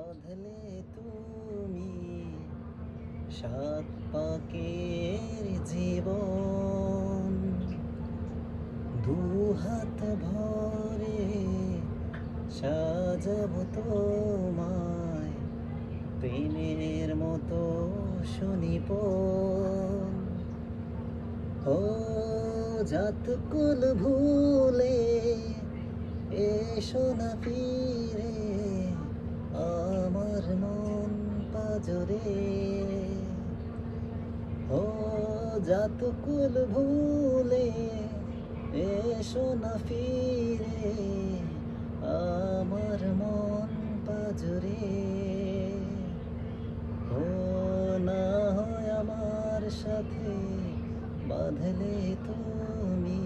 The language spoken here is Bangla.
বাঁধলে তুমি সাত পাকের জীবন, দুহাত ভরে সাজাবো তোমায় প্রেমের মতো সুনিপুণ। ও জাতকুল ভুলে এসো না ফিরে আমার মন পাজরে। ও জাতকুল ভুলে এসো না ফিরে আমার মন পাজরে। ও না হয় আমার সাথে বাঁধলে তুমি